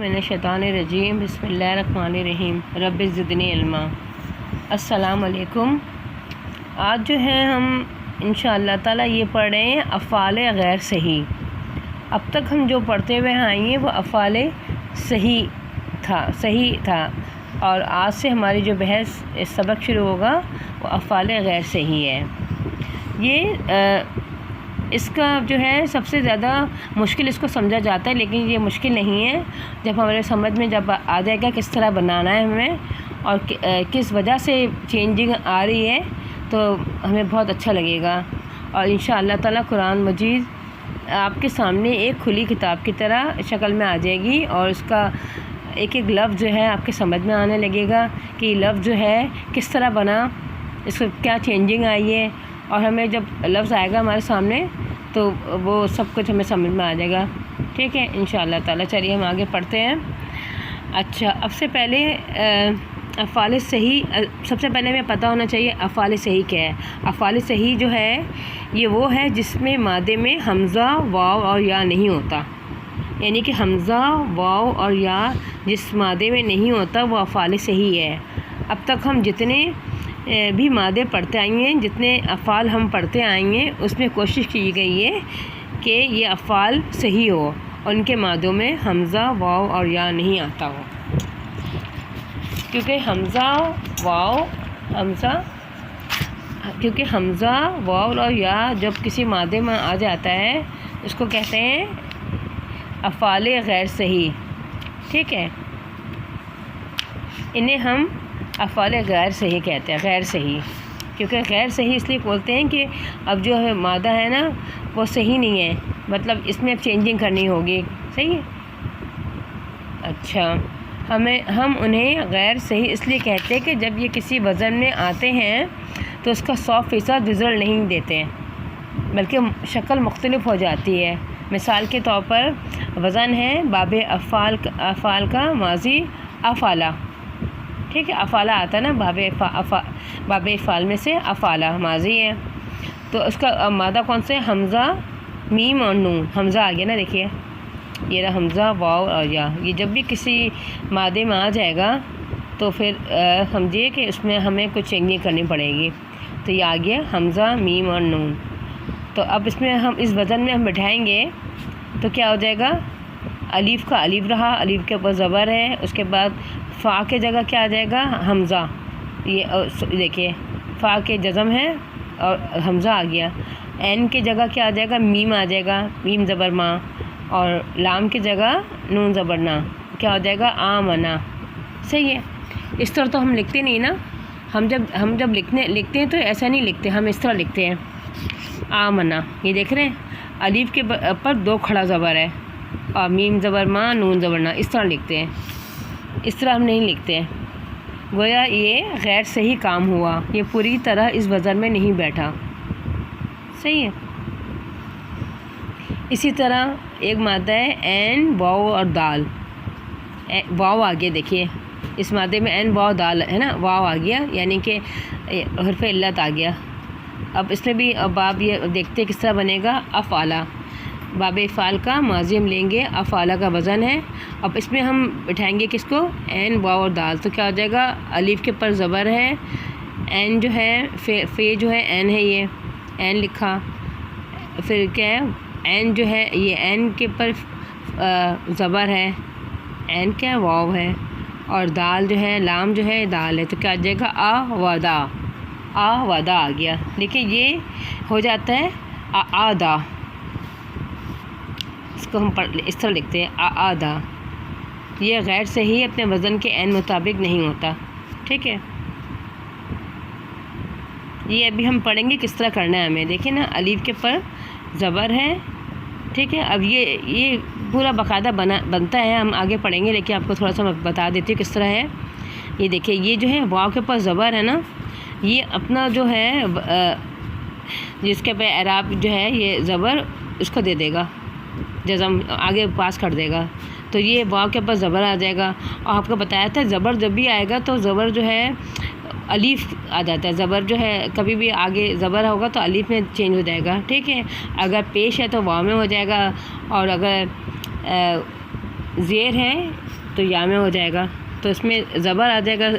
من الشیطان الرجیم بسم اللہ الرحمن الرحیم رب زدنی علما۔ السلام علیکم۔ آج جو ہے ہم انشاءاللہ تعالیٰ یہ پڑھ رہے ہیں افعال غیر صحیح۔ اب تک ہم جو پڑھتے ہوئے آئے ہیں وہ افعال صحیح تھا اور آج سے ہماری جو بحث سبق شروع ہوگا وہ افعال غیر صحیح ہے۔ یہ اس کا جو ہے سب سے زیادہ مشکل اس کو سمجھا جاتا ہے، لیکن یہ مشکل نہیں ہے جب ہمارے سمجھ میں جب آ جائے گا کس طرح بنانا ہے ہمیں اور کس وجہ سے چینجنگ آ رہی ہے تو ہمیں بہت اچھا لگے گا، اور انشاءاللہ تعالیٰ قرآن مجید آپ کے سامنے ایک کھلی کتاب کی طرح شکل میں آ جائے گی، اور اس کا ایک ایک لفظ جو ہے آپ کے سمجھ میں آنے لگے گا کہ یہ لفظ جو ہے کس طرح بنا، اس کو کیا چینجنگ آئی ہے، اور ہمیں جب لفظ آئے گا ہمارے سامنے تو وہ سب کچھ ہمیں سمجھ میں آ جائے گا۔ ٹھیک ہے انشاءاللہ تعالیٰ۔ چلیے ہم آگے پڑھتے ہیں۔ اچھا، اب سے پہلے افعال صحیح سب سے پہلے ہمیں پتہ ہونا چاہیے افعال صحیح کیا ہے۔ افعال صحیح جو ہے یہ وہ ہے جس میں مادے میں حمزہ، واو اور یا نہیں ہوتا، یعنی کہ حمزہ، واو اور یا جس مادے میں نہیں ہوتا وہ افعال صحیح ہے۔ اب تک ہم جتنے بھی مادے پڑھتے آئیں گے، جتنے افعال ہم پڑھتے آئیں گے، اس میں کوشش کی گئی ہے کہ یہ افعال صحیح ہو اور ان کے مادوں میں حمزہ، واو اور یا نہیں آتا ہو، کیونکہ حمزہ، واو اور یا جب کسی مادے میں آ جاتا ہے اس کو کہتے ہیں افعال غیر صحیح۔ ٹھیک ہے، انہیں ہم افعال غیر صحیح کہتے ہیں، غیر صحیح، کیونکہ غیر صحیح اس لیے بولتے ہیں کہ اب جو ہے مادہ ہے نا وہ صحیح نہیں ہے، مطلب اس میں اب چینجنگ کرنی ہوگی۔ صحیح ہے۔ اچھا، ہم انہیں غیر صحیح اس لیے کہتے ہیں کہ جب یہ کسی وزن میں آتے ہیں تو اس کا 100% رزلٹ نہیں دیتے ہیں، بلکہ شکل مختلف ہو جاتی ہے۔ مثال کے طور پر وزن ہے باب افعال کا ماضی افعالہ۔ ٹھیک ہے، افعالہ آتا ہے نا، باب افعال میں سے افعالہ ماضی ہے، تو اس کا مادہ کون سے؟ حمزہ، میم اور نون۔ حمزہ آ گیا نا، دیکھیے یہ رہا حمزہ، واو اور یا۔ یہ جب بھی کسی مادے میں آ جائے گا تو پھر سمجھیے کہ اس میں ہمیں کچھ چینجنگ کرنی پڑے گی، تو یہ آ گیا حمزہ، میم اور نون۔ تو اب اس میں ہم اس وزن میں ہم بٹھائیں گے تو کیا ہو جائے گا؟ الف کا الف رہا، الف کے اوپر زبر ہے، اس کے بعد فا کے جگہ کیا آ جائے گا؟ حمزہ۔ یہ دیکھیے فا کے جزم ہے اور حمزہ آ گیا۔ عین کے جگہ کیا آ جائے گا؟ میم آ جائے گا، میم زبر ماں، اور لام کی جگہ نون زبر نا، کیا ہو جائے گا؟ آمنا۔ صحیح ہے۔ اس طرح تو ہم لکھتے نہیں نا، ہم جب لکھتے ہیں تو ایسا نہیں لکھتے، ہم اس طرح لکھتے ہیں آمنا۔ یہ دیکھ رہے ہیں الف کے پر 2 کھڑا زبر ہے اور میم زبر ماں، نون زبر نا، اس طرح لکھتے ہیں، اس طرح ہم نہیں لکھتے ہیں۔ گویا یہ غیر صحیح کام ہوا، یہ پوری طرح اس وزن میں نہیں بیٹھا۔ صحیح ہے۔ اسی طرح ایک مادہ ہے عین، واو اور دال۔ واو آ گیا، دیکھیے اس مادے میں عین، واو، دال ہے نا، واو آ گیا یعنی کہ حرف علت آ گیا۔ اب اس میں بھی اب آپ یہ دیکھتے کس طرح بنے گا؟ افعالہ، باب افعال کا ماضی ہم لیں گے، افعالہ کا وزن ہے، اب اس میں ہم بٹھائیں گے کس کو؟ عین، واو اور دال، تو کیا ہو جائے گا؟ الف کے پر زبر ہے، عین جو ہے فے جو ہے عین ہے، یہ عین لکھا، پھر کیا ہے؟ عین جو ہے یہ عین کے پر زبر ہے، عین کیا ہے؟ واو ہے، اور دال جو ہے لام جو ہے دال ہے، تو کیا آ جائے گا؟ ودا آ گیا۔ لیکن یہ ہو جاتا ہے آدا، اس کو ہم اس طرح لکھتے ہیں آدا۔ یہ غیر صحیح اپنے وزن کے عین مطابق نہیں ہوتا۔ ٹھیک ہے، یہ ابھی ہم پڑھیں گے کس طرح کرنا ہے ہمیں۔ دیکھیں نا الف کے پر زبر ہے، ٹھیک ہے، اب یہ پورا باقاعدہ بنتا ہے، ہم آگے پڑھیں گے، لیکن آپ کو تھوڑا سا میں بتا دیتی ہوں کس طرح ہے۔ یہ دیکھیں یہ جو ہے واو کے پر زبر ہے نا، یہ اپنا جو ہے جس کے پہ اعراب جو ہے یہ زبر اس کو دے دے گا، جزم آگے پاس کر دے گا، تو یہ واو کے اوپر زبر آ جائے گا۔ اور آپ کو بتایا تھا زبر جب بھی آئے گا تو زبر جو ہے الف آ جاتا ہے، زبر جو ہے کبھی بھی آگے زبر ہوگا تو الف میں چینج ہو جائے گا، ٹھیک ہے۔ اگر پیش ہے تو واو میں ہو جائے گا، اور اگر زیر ہے تو یا میں ہو جائے گا، تو اس میں زبر آ جائے گا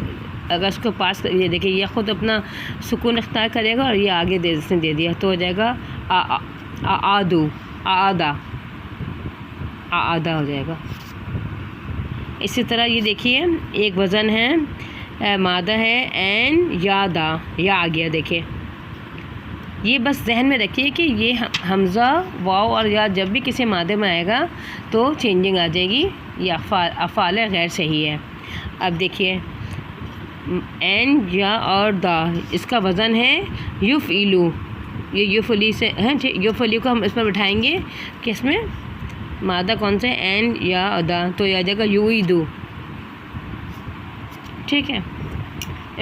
اگر اس کو پاس. یہ دیکھیں یہ خود اپنا سکون اختیار کرے گا اور یہ آگے اس نے دے دیا تو ہو جائے گا آدو، آدھا، آدھا ہو جائے گا. اسی طرح یہ دیکھیے ایک وزن ہے مادہ ہے این یا دا، یا آ گیا. دیکھیں یہ بس ذہن میں رکھیے کہ یہ حمزہ واو اور یا جب بھی کسی مادے میں آئے گا تو چینجنگ آ جائے گی، یہ افعال غیر صحیح ہے. اب دیکھیے این یا اور دا، اس کا وزن ہے یفعلو. یہ یفعلی سے ہیں، یفعلی کو ہم اس میں بٹھائیں گے کہ اس میں مادہ کون سے این یا دا، تو یہ آ جائے گا یعیدو. ٹھیک ہے،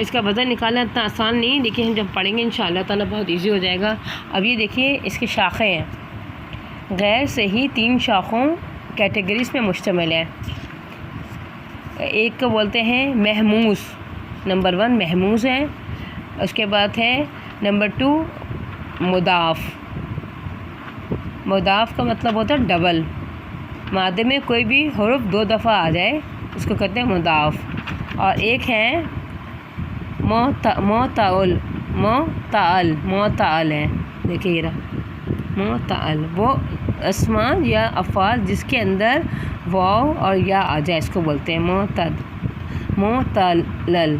اس کا وزن نکالنا اتنا آسان نہیں، لیکن ہم جب پڑھیں گے انشاءاللہ تعالیٰ بہت ایزی ہو جائے گا. اب یہ دیکھیے اس کی شاخیں ہیں، غیر صحیح 3 شاخوں کیٹیگریز میں مشتمل ہے. ایک کو بولتے ہیں محموس، نمبر 1 محموس ہے. اس کے بعد ہے نمبر 2 مضاف. مضاف کا مطلب ہوتا ہے ڈبل، مادے میں کوئی بھی حرف 2 دفعہ آ جائے اس کو کہتے ہیں مضاف. اور ایک ہے معتعل، معتعل ہے. دیکھیے یہ رہا معتعل، وہ اسماء یا افعال جس کے اندر واو اور یا آ جائے اس کو بولتے ہیں معتلل.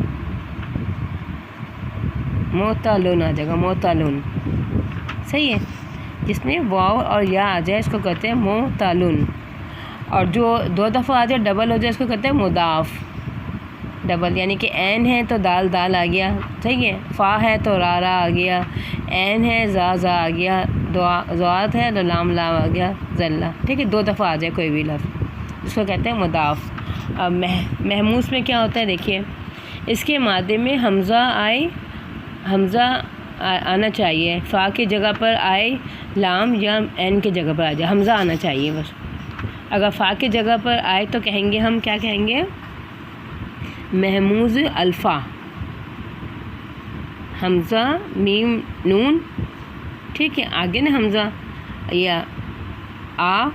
معتلن آ جائے گا، معتلن صحیح ہے. جس میں واو اور یا آ جائے اس کو کہتے ہیں معتلن. اور جو 2 دفعہ آ جائے ڈبل ہو جائے اس کو کہتے ہیں مضاف. ڈبل یعنی کہ این ہے تو دال دال آ گیا، صحیح ہے. فا ہے تو را را آ گیا، این ہے زا زا آ گیا، ضاد ہے تو لام لام آ گیا، ذلہ. ٹھیک ہے، 2 دفعہ آ جائے کوئی بھی لفظ اس کو کہتے ہیں مضاف. اب محموس میں کیا ہوتا ہے دیکھیے، اس کے مادے میں حمزہ آئے، حمزہ آنا چاہیے، فا کی جگہ پر آئے لام یا این کی جگہ پر آ جائے، حمزہ آنا چاہیے بس. اگر فا کی جگہ پر آئے تو کہیں گے ہم کیا کہیں گے، محموز الفا. حمزہ میم نون، ٹھیک ہے، آگے نا حمزہ یا آ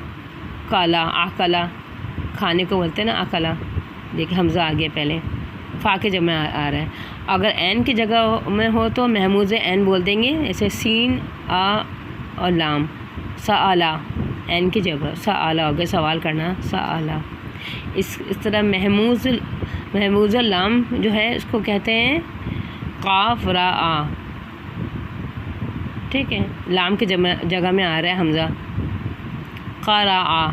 کالا، آ کالا کھانے کو بولتے ہیں نا، آ کالا. دیکھیں حمزہ آگے پہلے فا کے جب میں آ رہا ہے. اگر این کی جگہ میں ہو تو محموز این بول دیں گے، ایسے سین آ اور لام. سآلا این کی جگہ سآلا ہو گیا، سوال کرنا، سآلا. اس طرح محموز لام جو ہے اس کو کہتے ہیں قاف را آ. ٹھیک ہے، لام کی جگہ میں آ رہا ہے حمزہ، قارا آ.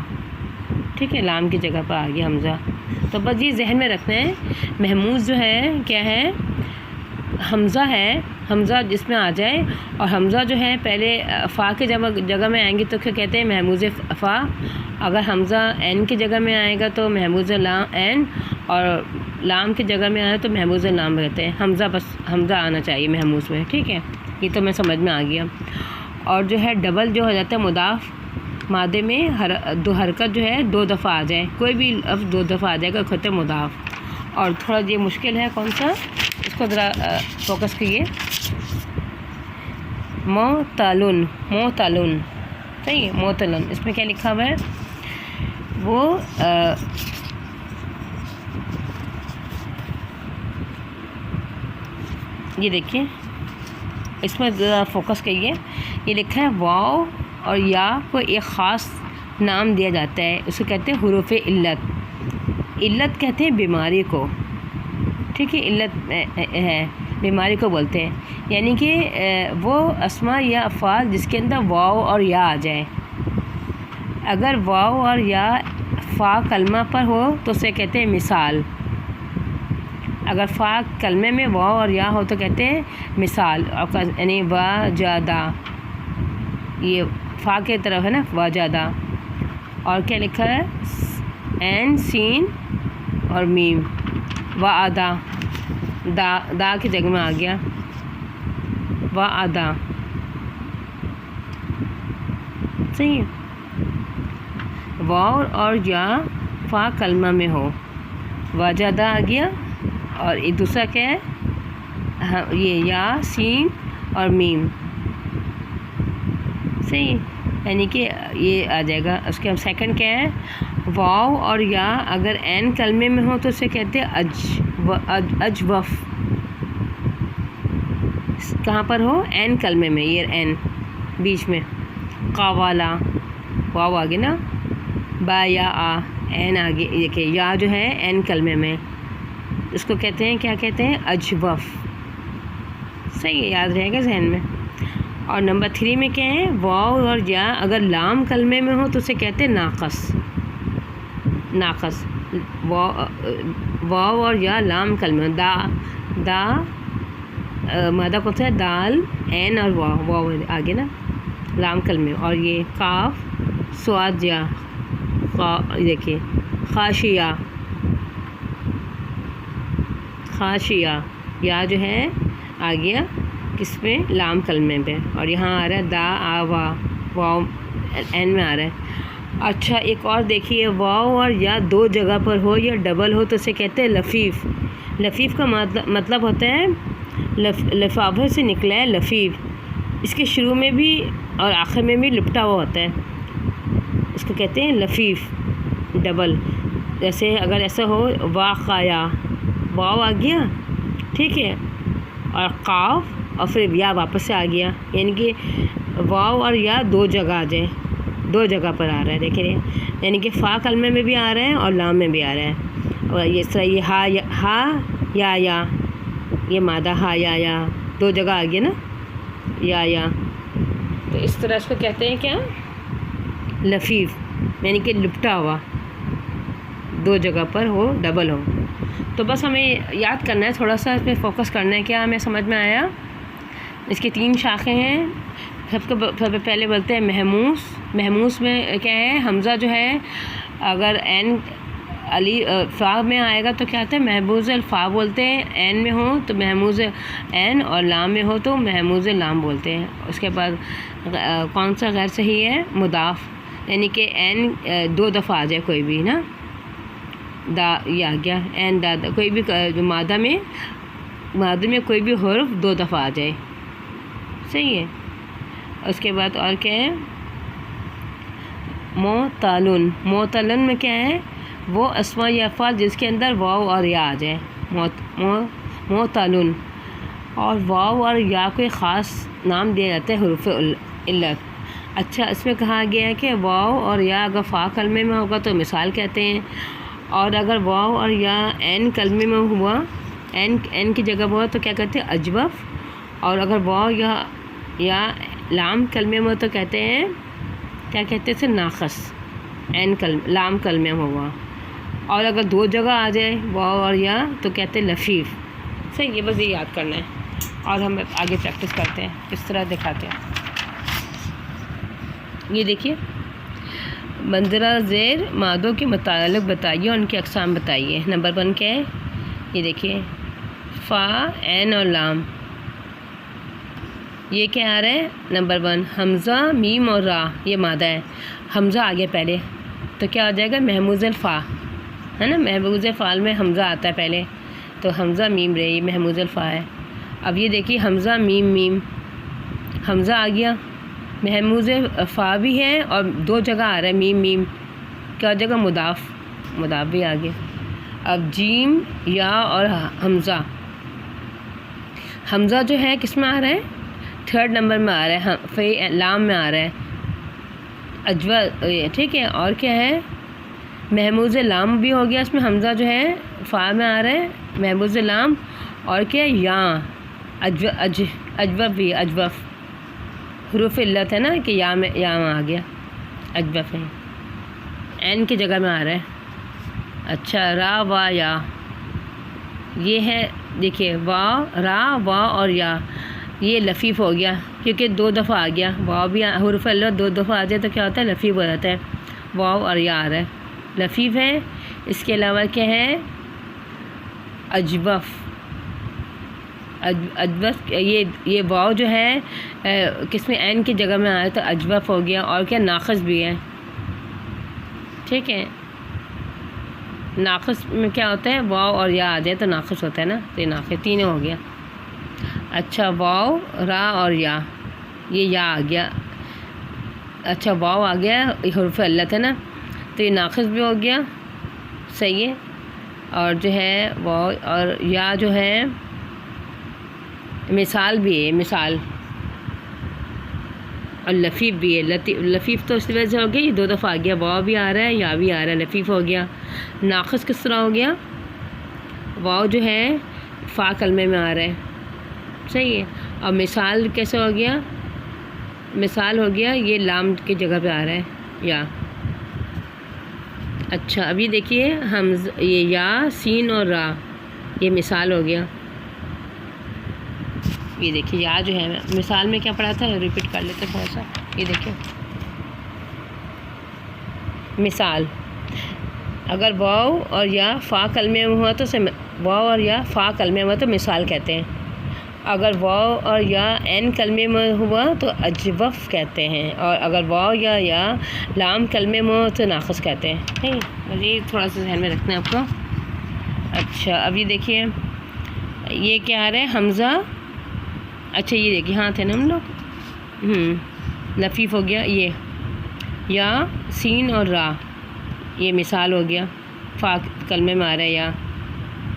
ٹھیک ہے، لام کی جگہ پر آ گیا حمزہ. تو بس یہ ذہن میں رکھنا ہے، محموز جو ہے کیا ہے، حمزہ ہے، حمزہ جس میں آ جائے. اور حمزہ جو ہے پہلے فا کے جگہ میں آئیں گے تو کیا کہتے ہیں محموز فا. اگر حمزہ این کی جگہ میں آئے گا تو محموز لام این، اور لام کی جگہ میں آئے تو محموز لام کہتے ہیں. حمزہ بس حمزہ آنا چاہیے محموز میں. ٹھیک ہے، یہ تو میں سمجھ میں آ گیا. اور جو ہے ڈبل جو ہو جاتا ہے مضاف، مادے میں دو حرکت جو ہے 2 دفعہ آ جائے، کوئی بھی لفظ 2 دفعہ آ جائے گا کہتے ہیں مضاف. اور تھوڑا یہ مشکل ہے کون سا، اس کو ذرا فوکس کیجیے. معتلن، معتلن صحیح ہے، معتلن. اس میں کیا لکھا ہوا ہے، وہ یہ دیکھیں اس میں ذرا فوکس کریے. یہ لکھا ہے واو اور یا کو ایک خاص نام دیا جاتا ہے، اسے کہتے ہیں حروف علت. علت کہتے ہیں بیماری کو. ٹھیک ہے، علت ہے بیماری کو بولتے ہیں. یعنی کہ وہ اسماء یا افعال جس کے اندر واو اور یا آ جائے. اگر واو اور یا فا کلمہ پر ہو تو اسے کہتے ہیں مثال. اگر فا کلمے میں واو اور یا ہو تو کہتے ہیں مثال. یعنی وجدہ، یہ فا کی طرف ہے نا، وجدہ. اور کیا لکھا ہے، این سین اور میم. وعدہ، دا کی جگہ میں آ گیا، وعدہ صحیح ہے. واو اور یا فا کلمہ میں ہو، وجدہ آ گیا. اور ایک دوسرا کیا ہے، یہ یا سین اور میم صحیح، یعنی کہ یہ آ جائے گا. اس کے سیکنڈ کیا ہے، واو اور یا اگر عین کلمے میں ہو تو اسے کہتے ہیں اجوف. کہاں پر ہو؟ عین کلمے میں، یہ عین بیچ میں. قوالا واو آگے نا، با یا آ عین آگے. دیکھیں یا جو ہے عین کلمے میں، اس کو کہتے ہیں، کیا کہتے ہیں؟ اجوف. صحیح ہے، یاد رہے گا ذہن میں. اور نمبر 3 میں کیا ہے؟ واو اور یا اگر لام کلمے میں ہو تو اسے کہتے ہیں ناقص. ناقص واو اور یا لام کلمے. دا مادہ کون سا ہے؟ دال، عین اور واو آگے نا لام کلمے. اور یہ کاف سواد یا دیکھیے خاشیہ. خاشیہ یا جو ہے آ گیا کس پہ؟ لام کلمے پہ. اور یہاں آ رہا ہے دا آ وا، واو عین میں آ رہا ہے. اچھا ایک اور دیکھیے، واو اور یا دو جگہ پر ہو یا ڈبل ہو تو اسے کہتے ہیں لفیف. لفیف کا مطلب ہوتا ہے لفافے سے نکلا ہے لفیف. اس کے شروع میں بھی اور آخر میں بھی لپٹا ہوا ہوتا ہے، اس کو کہتے ہیں لفیف ڈبل. جیسے اگر ایسا ہو واقعہ، واو آ گیا ٹھیک ہے، اور قاف اور پھر یا واپس سے آ گیا، یعنی کہ واو اور یا دو جگہ آ جائے، دو جگہ پر آ رہا ہے. دیکھیں یعنی کہ فا کلمے میں بھی آ رہا ہے اور لام میں بھی آ رہا ہے. اور یہ طرح یہ ہا یا یہ مادہ ہا یا دو جگہ آ گیا نا یا. تو اس طرح اس کو کہتے ہیں کیا؟ لفیف، یعنی کہ لپٹا ہوا، دو جگہ پر ہو، ڈبل ہو. تو بس ہمیں یاد کرنا ہے، تھوڑا سا اس پہ فوکس کرنا ہے. کیا ہمیں سمجھ میں آیا؟ اس کی 3 شاخیں ہیں. سب پہلے بولتے ہیں محموس. محموس میں کیا ہے؟ حمزہ جو ہے اگر عین علی فا میں آئے گا تو کیا آتا ہے؟ محموز الفا بولتے ہیں. عین میں ہو تو محموز عین، اور لام میں ہو تو محموز لام بولتے ہیں. اس کے بعد کون سا غیر صحیح ہے؟ مضاف، یعنی کہ عین 2 دفعہ آ جائے کوئی بھی نا. دا یہ آ گیا عین دا، کوئی بھی مادہ میں کوئی بھی حرف 2 دفعہ آ جائے. صحیح ہے. اس کے بعد اور کیا ہے؟ معتلن. معتلن میں کیا ہے؟ وہ اسماء یا افعال جس کے اندر واو اور یا آ جائے، معتلن. اور واو اور یا کو ایک خاص نام دیا جاتا ہے حروف علت. اچھا اس میں کہا گیا ہے کہ واو اور یا اگر فا کلمے میں ہوگا تو مثال کہتے ہیں، اور اگر واو اور یا عین کلمے میں ہوا، عین کی جگہ ہوا تو کیا کہتے ہیں؟ اجوف. اور اگر واو یا لام کلمے میں تو کہتے ہیں، کیا کہتے ہیں؟ ناقص. عین لام کلمے میں ہوا. اور اگر 2 جگہ آ جائے واو اور یا تو کہتے ہیں لفیف. صحیح، یہ بس یہ یاد کرنا ہے. اور ہم آگے پریکٹس کرتے ہیں، کس طرح دکھاتے ہیں. یہ دیکھیے، مندرجہ ذیل مادوں کے متعلق بتائیے، ان کی اقسام بتائیے. نمبر 1 کیا ہے؟ یہ دیکھیے فا، عین اور لام. یہ کیا آ رہا ہے؟ نمبر 1 حمزہ، میم اور را، یہ مادہ ہے. حمزہ آ گیا پہلے تو کیا ہو جائے گا؟ محموز الفا ہے نا. محموز فعال میں حمزہ آتا ہے پہلے، تو حمزہ میم رہے، یہ محموز الفا ہے. اب یہ دیکھیے حمزہ میم، حمزہ آ گیا، محموز فا بھی ہے اور 2 جگہ آ رہا ہے میم. کیا ہو جائے گا؟ مضاف بھی آ گیا. اب جیم، یا اور حمزہ. حمزہ جو ہے کس میں آ رہا ہے؟ 3rd نمبر میں آ رہا ہے، لام میں آ رہا ہے، اجوا ٹھیک ہے. اور کیا ہے؟ محموز لام بھی ہو گیا، اس میں حمزہ جو ہے فا میں آ رہا ہے، محموز لام. اور کیا؟ یا اجوف بھی، اجوف حروف علت ہے نا کہ یا میں آ گیا، اجوف ہے، عین کی جگہ میں آ رہا ہے. اچھا را، وا، یا، یہ ہے دیکھیے وا، را، وا اور یا، یہ لفیف ہو گیا کیونکہ 2 دفعہ آ گیا. واو بھی حروف علت 2 دفعہ آ جائے تو کیا ہوتا ہے؟ لفیف ہو جاتا ہے. واو اور یا آ رہا ہے، لفیف ہے. اس کے علاوہ کیا ہے؟ اجوف. یہ واو جو ہے کس میں؟ عین کی جگہ میں آیا تو اجوف ہو گیا. اور کیا؟ ناقص بھی ہے. ٹھیک ہے، ناقص میں کیا ہوتا ہے؟ واو اور یا آ جائے تو ناقص ہوتا ہے نا، تو یہ ناقص 3 ہو گیا. اچھا واو، را اور یا، یہ یا آ گیا. اچھا واو آ گیا، حروف علت ہے نا، تو یہ ناقص بھی ہو گیا، صحیح ہے. اور جو ہے واو اور یا جو ہے مثال بھی ہے، مثال. اور لفیف بھی ہے. لفیف تو اس وجہ سے ہو گیا، یہ 2 دفعہ آ گیا، واو بھی آ رہا ہے یا بھی آ رہا ہے، لفیف ہو گیا. ناقص کس طرح ہو گیا؟ واو جو ہے فا کلمے میں آ رہا ہے، صحیح ہے. اور مثال کیسے ہو گیا؟ مثال ہو گیا یہ لام کی جگہ پہ آ رہا ہے یا. اچھا اب یہ دیکھیے یہ یا سین اور را، یہ مثال ہو گیا. یہ دیکھیے یا جو ہے مثال میں کیا پڑھا تھا، ریپیٹ کر لیتے تھوڑا سا. یہ دیکھیں مثال، اگر واو اور یا فا کلمے میں ہوا تو واو اور یا فا کلمے میں ہوا تو مثال کہتے ہیں. اگر واو اور یا این کلمے میں ہوا تو اجوف کہتے ہیں. اور اگر واو یا لام کلمے میں ہو تو ناقص کہتے ہیں. ٹھیک، یہ تھوڑا سا ذہن میں رکھنا ہے آپ کو. اچھا اب یہ دیکھیے یہ کیا آ رہا ہے، حمزہ. اچھا یہ دیکھیے ہاں تھے نا ہم لوگ. لفیف ہو گیا یہ یا سین اور را، یہ مثال ہو گیا، فا کلمے میں آ رہا ہے یا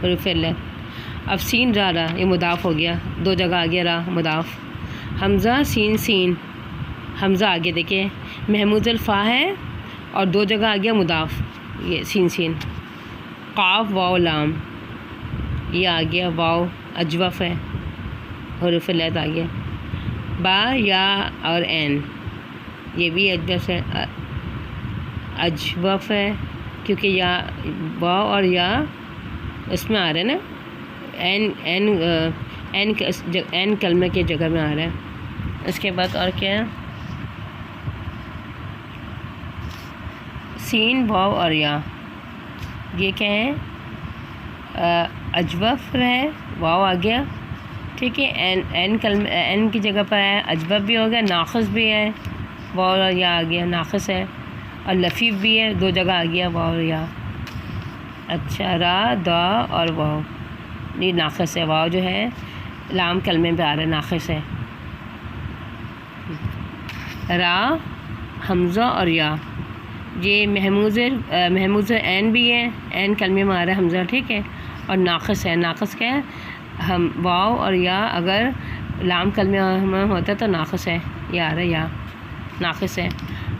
حروف علت. اب سین را یہ مضاف ہو گیا، 2 جگہ آ گیا را مضاف. حمزہ سین، حمزہ آگے دیکھیں محمود الفا ہے اور 2 جگہ آ گیا مضاف، یہ سین. قاف واو لام، یہ آ گیا واو اجوف ہے، حروف علت آ گیا. با یا اور این، یہ بھی اجوف ہے، اجوف ہے کیونکہ یا واو اور یا اس میں آ رہا ہے نا، این کلمے کی جگہ میں آ رہا ہے. اس کے بعد اور کیا ہے، سین واو اور یا، یہ کیا ہے اجوف ہے، واو آ گیا. ٹھیک ہے، این کی جگہ پر ہے، اجوف بھی ہو گیا، ناقص بھی ہے، واو اور یا آ گیا، ناقص ہے. اور لفیف بھی ہے، 2 جگہ آ گیا واو اور یا. اچھا را دا اور واو، یہ ناقص ہے، واو جو ہے لام کلمے پہ آ رہا ہے، ناقص ہے. را حمزہ اور یا، یہ محموز عین بھی ہے، عین کلمے میں آ رہا ہے حمزہ. ٹھیک ہے، اور ناقص ہے. ناقص کیا ہے، واو اور یا اگر لام کلمے میں ہوتا ہے تو ناقص ہے، یہ آ رہا ہے یا، ناقص ہے.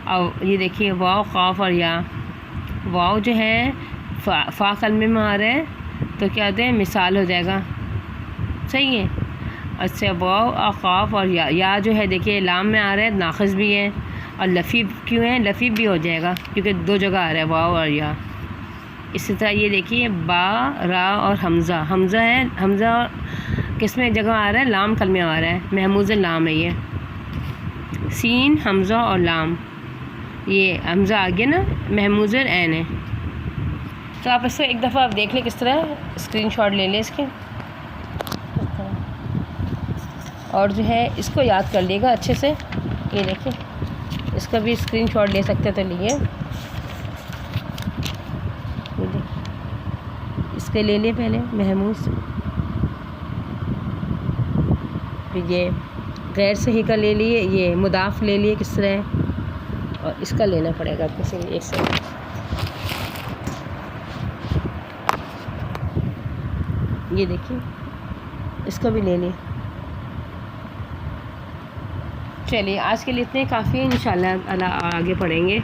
اور یہ دیکھیے واو قاف اور یا، واو جو ہے فا کلمے میں آ رہا ہے تو کیا ہوتے ہیں، مثال ہو جائے گا، صحیح ہے. اچھا واو اور قاف اور یا جو ہے دیکھیے لام میں آ رہا ہے، ناقص بھی ہے. اور لفیف کیوں ہے، لفیف بھی ہو جائے گا کیونکہ 2 جگہ آ رہا ہے واو اور یا. اسی طرح یہ دیکھیے با را اور حمزہ ہے، حمزہ کس میں جگہ آ رہا ہے، لام کلمے آ رہا ہے، محموز لام ہے یہ. سین حمزہ اور لام، یہ حمزہ آگے نا محموز عین ہے. تو آپ اس کو ایک دفعہ آپ دیکھ لیں کس طرح، اسکرین شاٹ لے لیں اس کے، اور جو ہے اس کو یاد کر لیے گا اچھے سے. یہ دیکھیں اس کا بھی اسکرین شاٹ لے سکتے تو لیے، اس کے لے لیے پہلے محموز. یہ غیر صحیح کا لے لیے، یہ مضاف لے لیے کس طرح ہے، اور اس کا لینا پڑے گا آپ کو ایک سے. یہ دیکھیے اس کو بھی لے لیں. چلیے آج کے لیے اتنے کافی ہے، انشاءاللہ آگے پڑھیں گے.